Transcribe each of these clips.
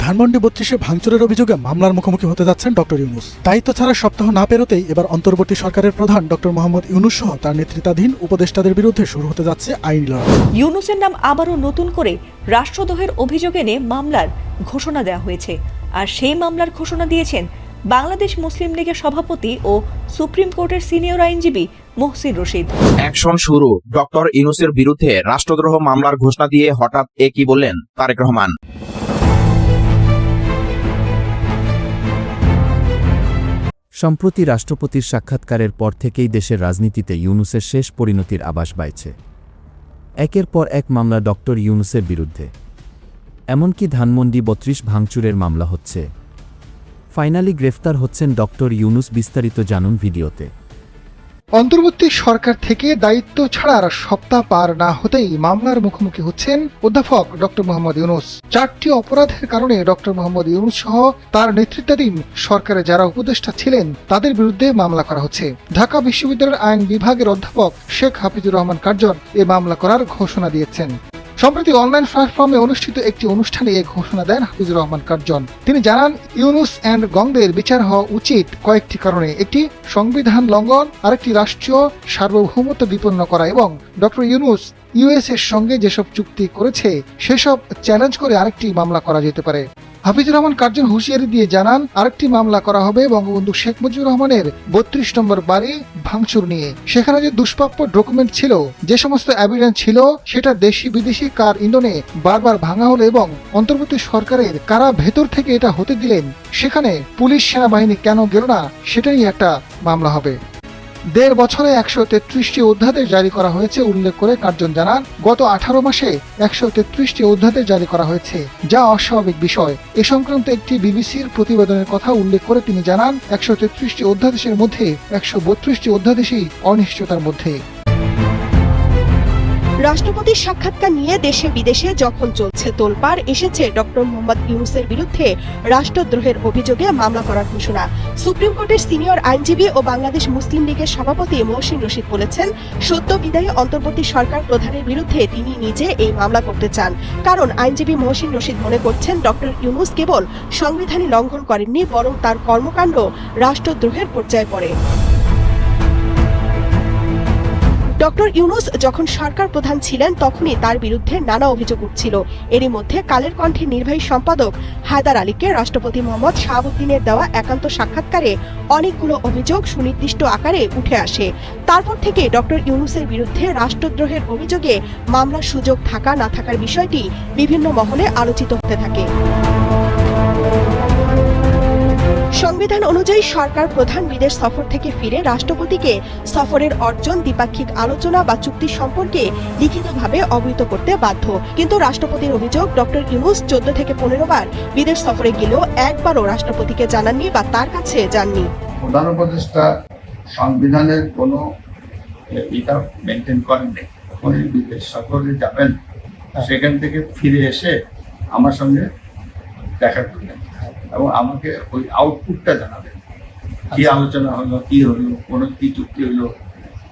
ধানমন্ডি ৩২-এ ভাঙচুরের অভিযোগে মামলার মুখোমুখি হতে যাচ্ছেন ডক্টর ইউনূস। দায়িত্ব ছাড়া সপ্তাহ না পেরোতেই এবার অন্তর্বর্তী সরকারের প্রধান ডক্টর মোহাম্মদ ইউনূস সহ তার নেতৃত্বাধীন উপদেষ্টাদের বিরুদ্ধে শুরু হতে যাচ্ছে আইনি লড়াই। ইউনূসের নাম আবারও নতুন করে রাষ্ট্রদ্রোহের অভিযোগ এনে মামলার ঘোষণা দেওয়া হয়েছে। আর সেই মামলার ঘোষণা দিয়েছেন বাংলাদেশ মুসলিম লীগের সভাপতি ও সুপ্রিম কোর্টের সিনিয়র আইনজীবী মোহসিন রশিদ। অ্যাকশন শুরু। ডক্টর ইউনূসের বিরুদ্ধে রাষ্ট্রদ্রোহ মামলার ঘোষণা দিয়ে হঠাৎ কি বললেন তারেক রহমান। সম্প্রতি রাষ্ট্রপতির সাক্ষাৎকারের পর থেকেই দেশের রাজনীতিতে ইউনূসের শেষ পরিণতির আভাস পাইছে। একের পর এক মামলা ডক্টর ইউনূসের বিরুদ্ধে, এমনকি ধানমন্ডি ৩২ ভাঙচুরের মামলা হচ্ছে। ফাইনালি গ্রেফতার হচ্ছেন ডক্টর ইউনূস। বিস্তারিত জানুন ভিডিওতে। অন্তর্বর্তী সরকার থেকে দায়িত্ব ছাড়ার সপ্তাহ পার না হতেই মামলার মুখোমুখি হচ্ছেন অধ্যাপক ডক্টর মোহাম্মদ ইউনূস। 4টি অপরাধের কারণে ডক্টর মোহাম্মদ ইউনূস সহ তার নেতৃত্বাধীন সরকারে যারা উপদেষ্টা ছিলেন তাদের বিরুদ্ধে মামলা করা হচ্ছে। ঢাকা বিশ্ববিদ্যালয়ের আইন বিভাগের অধ্যাপক শেখ হাফিজুর রহমান কার্জন এ মামলা করার ঘোষণা দিয়েছেন। সম্প্রতি অনলাইন প্ল্যাটফর্মে অনুষ্ঠিত একটি অনুষ্ঠানে এই ঘোষণা দেন হাফিজুর রহমান কার্জন। তিনি জানান, ইউনূস অ্যান্ড গংদের বিচার হওয়া উচিত কয়েকটি কারণে। একটি, সংবিধান লঙ্ঘন, আরেকটি রাষ্ট্রীয় সার্বভৌমত্ব বিপন্ন করা এবং ডক্টর ইউনূস ইউএস এর সঙ্গে যেসব চুক্তি করেছে সেসব চ্যালেঞ্জ করে আরেকটি মামলা করা যেতে পারে। হাফিজুর রহমান কার্জন হুঁশিয়ারি দিয়ে জানান, আরেকটি মামলা করা হবে বঙ্গবন্ধু শেখ মুজিবুর রহমানের ৩২ নম্বর বাড়ি ভাঙচুর নিয়ে। সেখানে যে দুষ্প্রাপ্য ডকুমেন্ট ছিল, যে সমস্ত এভিডেন্স ছিল, সেটা দেশি বিদেশি কার ইন্ধনে বারবার ভাঙা হলো এবং অন্তর্বর্তী সরকারের কারা ভেতর থেকে এটা হতে দিলেন, সেখানে পুলিশ সেনাবাহিনী কেন গেল না, সেটা নিয়ে একটা মামলা হবে। ১.৫ বছরে ১৩৩টি অধ্যাদেশ জারি করা হয়েছে উল্লেখ করে কার্জন জানান, গত 18 মাসে ১৩৩টি অধ্যাদেশ জারি করা হয়েছে, যা অস্বাভাবিক বিষয়। এ সংক্রান্ত একটি বিবিসির প্রতিবেদনের কথা উল্লেখ করে তিনি জানান, ১৩৩টি অধ্যাদেশের মধ্যে ১৩২টি অধ্যাদেশই অনিশ্চয়তার মধ্যে। রাষ্ট্রপতির সাক্ষাৎকার নিয়ে দেশে বিদেশে যখন চলছে তোলপাড়, এসেছে ডক্টর মোহাম্মদ ইউনূসের বিরুদ্ধে রাষ্ট্রদ্রোহের অভিযোগে মামলা করার ঘোষণা। সুপ্রিম কোর্টের সিনিয়র আইনজীবী ও বাংলাদেশ মুসলিম লীগের সভাপতি মোহসিন রশিদ বলেছেন, সদ্য বিদায়ী অন্তর্বর্তী সরকার প্রধানের বিরুদ্ধে তিনি নিজে এই মামলা করতে চান। কারণ আইনজীবী মোহসিন রশিদ মনে করছেন, ডক্টর ইউনূস কেবল সংবিধানই লঙ্ঘন করেননি, বরং তার কর্মকাণ্ড রাষ্ট্রদ্রোহের পর্যায়ে পড়ে। ডক্টর ইউনূস যখন সরকার প্রধান ছিলেন তখনই তার বিরুদ্ধে নানা অভিযোগ উঠছিল। এরই মধ্যে কালের কণ্ঠের নির্বাহী সম্পাদক হায়দার আলীকে রাষ্ট্রপতি মোহাম্মদ শাহাবুদ্দিনের দেওয়া একান্ত সাক্ষাৎকারে অনেকগুলো অভিযোগ সুনির্দিষ্ট আকারে উঠে আসে। তারপর থেকে ডক্টর ইউনূসের বিরুদ্ধে রাষ্ট্রদ্রোহের অভিযোগে মামলার সুযোগ থাকা না থাকার বিষয়টি বিভিন্ন মহলে আলোচিত হতে থাকে। সংবিধান অনুযায়ী সরকার প্রধান বিদেশ সফর থেকে ফিরে রাষ্ট্রপতিকে সফরের অর্জন, দ্বিপাক্ষিক আলোচনা বা চুক্তি সম্পর্কে লিখিতভাবে অবহিত করতে বাধ্য। কিন্তু রাষ্ট্রপতির অভিযোগ, ডক্টর ইউনূস 14 থেকে 15 বার বিদেশ সফরে গেলেও একবারও রাষ্ট্রপতিকে জানাননি বা তার কাছে যাননি। প্রধান উপদেষ্টা সংবিধানের কোনো এটা মেনটেন করেননি। উনি বিদেশ সফরে যাবেন, সেখান থেকে ফিরে এসে আমার সঙ্গে দেখা করলেন এবং আমাকে ওই আউটপুটটা জানাবেন, কি আলোচনা হলো, কি হলো, কোনো কি চুক্তি হলো,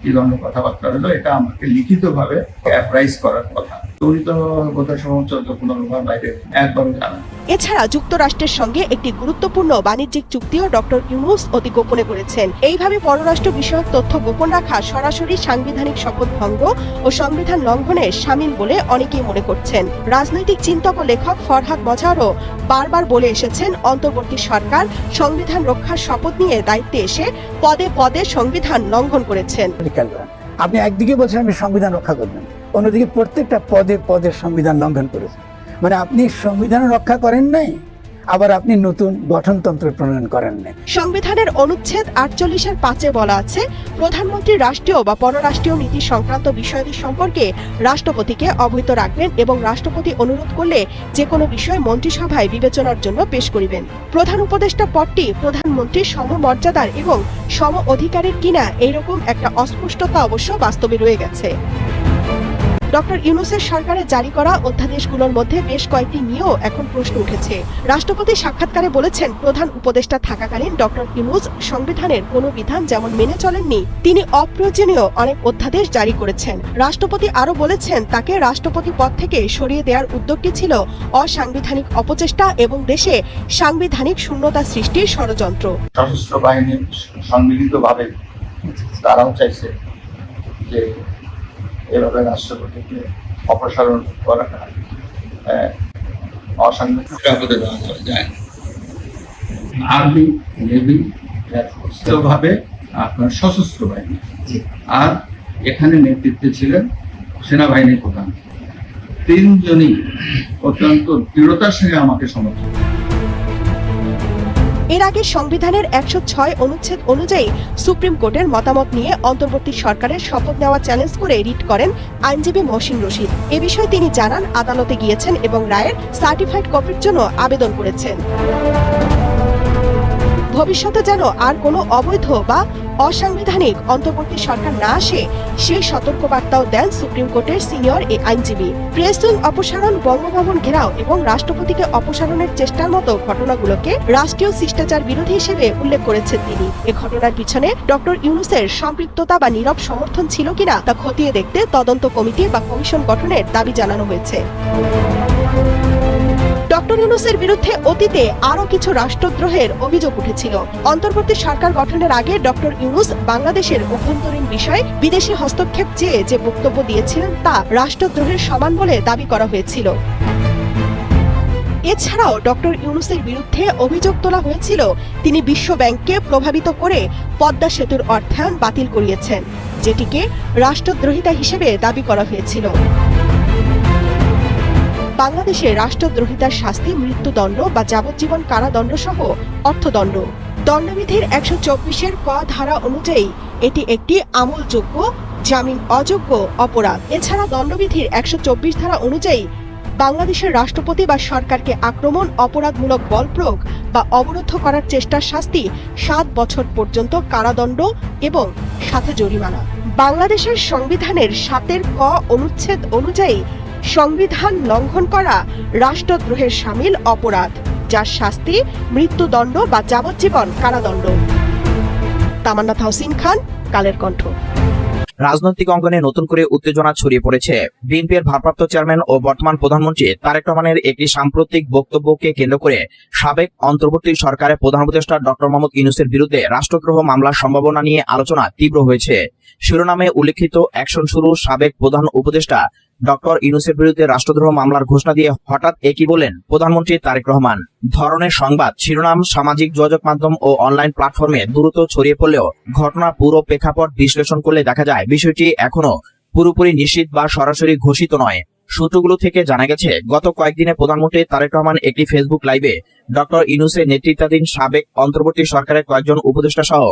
কি ধরনের কথাবার্তা হলো, এটা আমাকে লিখিতভাবে অ্যাপ্রাইজ করার কথা। উনি তো বোধহয় 14-15 বার বাইরে একবারও জানান। এছাড়া যুক্তরাষ্ট্রের সঙ্গে একটি গুরুত্বপূর্ণ বাণিজ্যিক চুক্তিও ডক্টর ইউনূস অতি গোপনে করেছেন। এইভাবে পররাষ্ট্র বিষয়ক তথ্য গোপন রাখা সরাসরি সাংবিধানিক শপথ ভঙ্গ ও সংবিধান লঙ্ঘনের শামিল বলে অনেকেই মনে করছেন। রাজনৈতিক চিন্তক ও লেখক ফরহাদ মজহারও বারবার বলে এসেছেন, অন্তর্বর্তী সরকার সংবিধান রক্ষার শপথ নিয়ে দায়িত্বে এসে পদে পদে সংবিধান লঙ্ঘন করেছেন। আপনি একদিকে বলছেন আপনি সংবিধান রক্ষা করবেন, অন্যদিকে প্রত্যেকটা পদে পদে সংবিধান লঙ্ঘন করেছেন। মানে আপনি সংবিধান রক্ষা করেন নাই, আবার আপনি নতুন গঠনতন্ত্র প্রণয়ন করেন নাই। সংবিধানের অনুচ্ছেদ 48-এর 5-এ বলা আছে, প্রধানমন্ত্রী রাষ্ট্রীয় বা পররাষ্ট্রীয় নীতি সংক্রান্ত বিষয়াদি সম্পর্কে রাষ্ট্রপতিকে অবহিত রাখবেন এবং রাষ্ট্রপতি অনুরোধ করলে যে কোনো বিষয় মন্ত্রিসভায় বিবেচনার জন্য পেশ করিবেন। প্রধান উপদেষ্টা পদটি প্রধানমন্ত্রীর সমমর্যাদার এবং সম অধিকারের কিনা, এইরকম একটা অস্পষ্টতা অবশ্য বাস্তবে রয়ে গেছে। ডক্টর ইউনূসের সরকারের জারি করা অধ্যাদেশগুলোর মধ্যে বেশ কয়েকটি নিয়েও এখন প্রশ্ন উঠেছে। রাষ্ট্রপতি সাক্ষাৎকারে বলেছেন, প্রধান উপদেষ্টা থাকাকালীন ডক্টর ইউনূস সংবিধানের কোনো বিধান যেমন মেনে চলেননি, তিনি অপ্রয়োজনীয় অনেক অধ্যাদেশ জারি করেছেন। রাষ্ট্রপতি আরও বলেছেন, তাকে রাষ্ট্রপতি পদ থেকে সরিয়ে দেওয়ার উদ্যোগটি ছিল অসাংবিধানিক অপচেষ্টা এবং দেশে সাংবিধানিক শূন্যতা সৃষ্টির ষড়যন্ত্র। সশস্ত্র বাহিনী সম্মিলিতভাবে তারাও চাইছে যে এভাবে রাষ্ট্রপতিকে অপসারণ করাটা অসাংবিধানিক যায়। আর্মি, নেভি, ভাবে আপনার সশস্ত্র বাহিনী, আর এখানে নেতৃত্বে ছিলেন সেনাবাহিনীর প্রধান। তিনজনই অত্যন্ত দৃঢ়তার সঙ্গে আমাকে সমর্থন। এর আগে সংবিধানের 106 অনুচ্ছেদ অনুযায়ী সুপ্রিম কোর্টের মতামত নিয়ে অন্তর্বর্তী সরকারের শপথ নেওয়া চ্যালেঞ্জ করে রিট করেন আইনজীবী মহসিন রশিদ। এ বিষয়ে তিনি জানান, আদালতে গিয়েছেন এবং রায়ের সার্টিফাইড কপির জন্য আবেদন করেছেন। ভবিষ্যতে যেন আর কোনো অবৈধ বা অসাংবিধানিক অন্তর্বর্তী সরকার না আসে, সেই সতর্কবার্তাও দেন সুপ্রিম কোর্টের সিনিয়র এই আইনজীবী। প্রেস উইং অপসারণ, বঙ্গভবন ঘেরাও এবং রাষ্ট্রপতিকে অপসারণের চেষ্টার মতো ঘটনাগুলোকে রাষ্ট্রীয় শিষ্টাচার বিরোধী হিসেবে উল্লেখ করেছেন তিনি। এ ঘটনার পিছনে ডক্টর ইউনূসের সম্পৃক্ততা বা নীরব সমর্থন ছিল কিনা তা খতিয়ে দেখতে তদন্ত কমিটি বা কমিশন গঠনের দাবি জানানো হয়েছে। ডক্টর ইউনূসের বিরুদ্ধে অতীতে আরও কিছু রাষ্ট্রদ্রোহের অভিযোগ উঠেছিল। অন্তর্বর্তী সরকার গঠনের আগে ডক্টর ইউনূস বাংলাদেশের অভ্যন্তরীণ বিষয়ে বিদেশি হস্তক্ষেপ চেয়ে যে বক্তব্য দিয়েছিলেন তা রাষ্ট্রদ্রোহের সমান বলে দাবি করা হয়েছিল। এছাড়াও ডক্টর ইউনূসের বিরুদ্ধে অভিযোগ তোলা হয়েছিল, তিনি বিশ্ব ব্যাংককে প্রভাবিত করে পদ্মা সেতুর অর্থায়ন বাতিল করিয়েছেন, যেটিকে রাষ্ট্রদ্রোহিতা হিসেবে দাবি করা হয়েছিল। বাংলাদেশে রাষ্ট্রদ্রোহিতার শাস্তি মৃত্যুদণ্ড বা যাবজ্জীবন কারাদণ্ড সহ অর্থদণ্ড। দণ্ডবিধির 124-এর ক ধারা অনুযায়ী এটি একটি আমলযোগ্য, জামিন অযোগ্য অপরাধ। এছাড়া দণ্ডবিধির 124 ধারা অনুযায়ী বাংলাদেশের রাষ্ট্রপতি বা সরকারকে আক্রমণ, অপরাধমূলক বল প্রয়োগ বা অবরুদ্ধ করার চেষ্টার শাস্তি 7 বছর পর্যন্ত কারাদণ্ড এবং সাথে জরিমানা। বাংলাদেশের সংবিধানের 7-এর ক অনুচ্ছেদ অনুযায়ী সংবিধান লঙ্ঘন করা রাষ্ট্রদ্রোহের শামিল অপরাধ, যার শাস্তি মৃত্যুদণ্ড বা যাবজ্জীবন কারাদণ্ড। তামান্না তাহসিন খান, কালের কণ্ঠ। রাজনৈতিক অঙ্গনে নতুন করে উত্তেজনা ছড়িয়ে পড়েছে। বিএনপির ভারপ্রাপ্ত চেয়ারম্যান ও বর্তমান প্রধানমন্ত্রী তারেক রহমানের একটি সাম্প্রতিক বক্তব্যকে কেন্দ্র করে সাবেক অন্তর্বর্তী সরকারের প্রধান উপদেষ্টা ডক্টর মোহাম্মদ ইউনূসের বিরুদ্ধে রাষ্ট্রদ্রোহ মামলার সম্ভাবনা নিয়ে আলোচনা তীব্র হয়েছে। শিরোনামে উল্লেখিত অ্যাকশন শুরু, সাবেক প্রধান উপদেষ্টা ডক্টর ইউনূসের বিরুদ্ধে রাষ্ট্রদ্রোহ মামলার ঘোষণা দিয়ে হঠাৎ একই বলেন প্রধানমন্ত্রী তারেক রহমান। ধরনের সংবাদ শিরোনাম সামাজিক যোগাযোগ মাধ্যম ও অনলাইন প্ল্যাটফর্মে দ্রুত ছড়িয়ে পড়লেও ঘটনার পুরো প্রেক্ষাপট বিশ্লেষণ করলে দেখা যায় বিষয়টি এখনো পুরোপুরি নিশ্চিত বা সরাসরি ঘোষিত নয়। সূত্রগুলো থেকে জানা গেছে, গত কয়েকদিনে প্রধানমন্ত্রী তারেক রহমান একটি ফেসবুক লাইভে ডক্টর ইউনূসের নেতৃত্বাধীন সাবেক অন্তর্বর্তী সরকারের কয়েকজন উপদেষ্টা সহ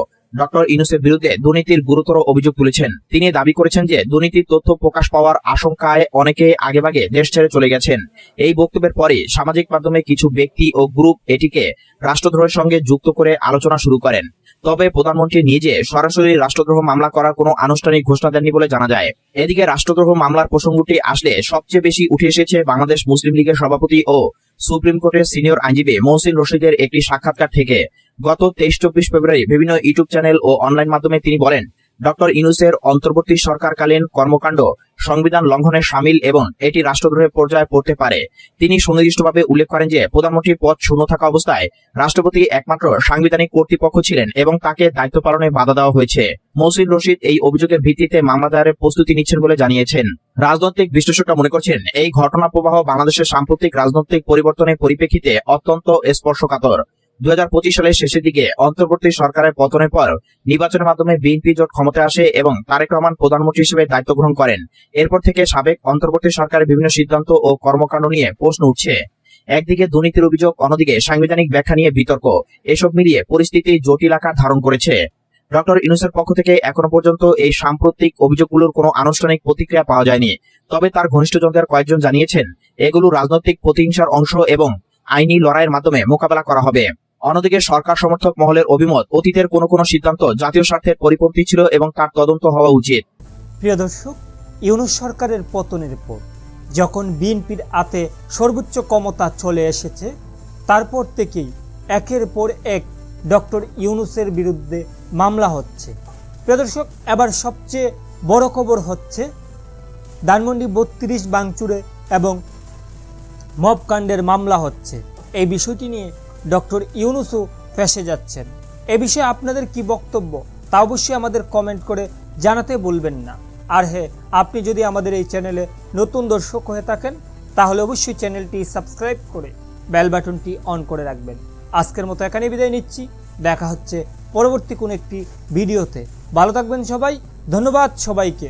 ডক্টর ইউনূসের বিরুদ্ধে দুর্নীতির গুরুতর অভিযোগ তুলেছেন। তিনি দাবি করেছেন যে দুর্নীতির তথ্য প্রকাশ পাওয়ার আশঙ্কায় অনেকে আগেভাগে দেশ ছেড়ে চলে গেছেন। এই বক্তব্যের পরে সামাজিক মাধ্যমে কিছু ব্যক্তি ও গ্রুপ এটিকে রাষ্ট্রদ্রোহের সঙ্গে যুক্ত করে আলোচনা শুরু করেন। তবে প্রধানমন্ত্রী নিজে সরাসরি রাষ্ট্রদ্রোহ মামলা করার কোনো আনুষ্ঠানিক ঘোষণা দেননি বলে জানা যায়। এদিকে রাষ্ট্রদ্রোহ মামলার প্রসঙ্গটি আসলে সবচেয়ে বেশি উঠে এসেছে বাংলাদেশ মুসলিম লীগের সভাপতি ও সুপ্রিম কোর্টের সিনিয়র আইনজীবী মহসিন রশিদের একটি সাক্ষাৎকার থেকে। গত 23-24 ফেব্রুয়ারি বিভিন্ন ইউটিউব চ্যানেল ও অনলাইন মাধ্যমে তিনি বলেন, ডক্টর ইউনূসের অন্তর্বর্তী সরকারকালীন কর্মকাণ্ড সংবিধান লঙ্ঘনের শামিল এবং এটি রাষ্ট্রদ্রোহের পর্যায়ে পড়তে পারে। তিনি সুনির্দিষ্টভাবে উল্লেখ করেন যে প্রধানমন্ত্রীর পদ শূন্য থাকা অবস্থায় রাষ্ট্রপতি একমাত্র সাংবিধানিক কর্তৃপক্ষ ছিলেন এবং তাকে দায়িত্ব পালনে বাধা দেওয়া হয়েছে। মহসিন রশিদ এই অভিযোগের ভিত্তিতে মামলা দায়েরের প্রস্তুতি নিচ্ছেন বলে জানিয়েছেন। রাজনৈতিক বিশ্লেষকরা মনে করছেন, এই ঘটনা প্রবাহ বাংলাদেশের সাম্প্রতিক রাজনৈতিক পরিবর্তনের পরিপ্রেক্ষিতে অত্যন্ত স্পর্শকাতর। 2025 সালের শেষের দিকে অন্তর্বর্তী সরকারের পতনের পর নির্বাচনের মাধ্যমে বিএনপি জোট ক্ষমতায় আসে এবং তারেক রহমান প্রধানমন্ত্রী হিসেবে দায়িত্ব গ্রহণ করেন। এরপর থেকে সাবেক অন্তর্বর্তী সরকারের বিভিন্ন সিদ্ধান্ত ও কর্মকাণ্ড নিয়ে প্রশ্ন উঠছে। একদিকে দুর্নীতির অভিযোগ, অন্যদিকে সাংবিধানিক ব্যাখ্যা নিয়ে বিতর্ক। এসব মিলিয়ে পরিস্থিতি জটিল আকার ধারণ করেছে। ডক্টর ইউনূসের পক্ষ থেকে এখনো পর্যন্ত এই সাম্প্রতিক অভিযোগগুলোর কোনো আনুষ্ঠানিক প্রতিক্রিয়া পাওয়া যায়নি। তবে তার ঘনিষ্ঠজনদের কয়েকজন জানিয়েছেন, এগুলো রাজনৈতিক প্রতিহিংসার অংশ এবং আইনি লড়াইয়ের মাধ্যমে মোকাবেলা করা হবে। অন্যদিকে সরকার সমর্থক মহলের অভিমত, অতীতের কোনো সিদ্ধান্ত জাতীয় স্বার্থের পরিপন্থী ছিল এবং তার তদন্ত হওয়া উচিত। প্রিয় দর্শক, ইউনূস সরকারের পতনের পর যখন বিএনপির হাতে সর্বোচ্চ ক্ষমতা চলে এসেছে, তারপর থেকেই একের পর এক ডক্টর ইউনূসের বিরুদ্ধে মামলা হচ্ছে। প্রিয় দর্শক, এবার সবচেয়ে বড় খবর হচ্ছে ধানমন্ডি 32 ভাঙচুরে এবং মব কাণ্ডের মামলা হচ্ছে। এই বিষয়টি নিয়ে ডক্টর ইউনূসও ফেঁসে যাচ্ছেন। এ বিষয়ে আপনাদের কি বক্তব্য তা অবশ্যই আমাদের কমেন্ট করে জানাতে ভুলবেন না। আর হ্যাঁ, আপনি যদি আমাদের এই চ্যানেলে নতুন দর্শক হয়ে থাকেন তাহলে অবশ্যই চ্যানেলটি সাবস্ক্রাইব করে বেল বাটনটি অন করে রাখবেন। আজকের মতো এখানেই বিদায় নিচ্ছি। দেখা হচ্ছে পরবর্তী কোন একটি ভিডিওতে। ভালো থাকবেন সবাই। ধন্যবাদ সবাইকে।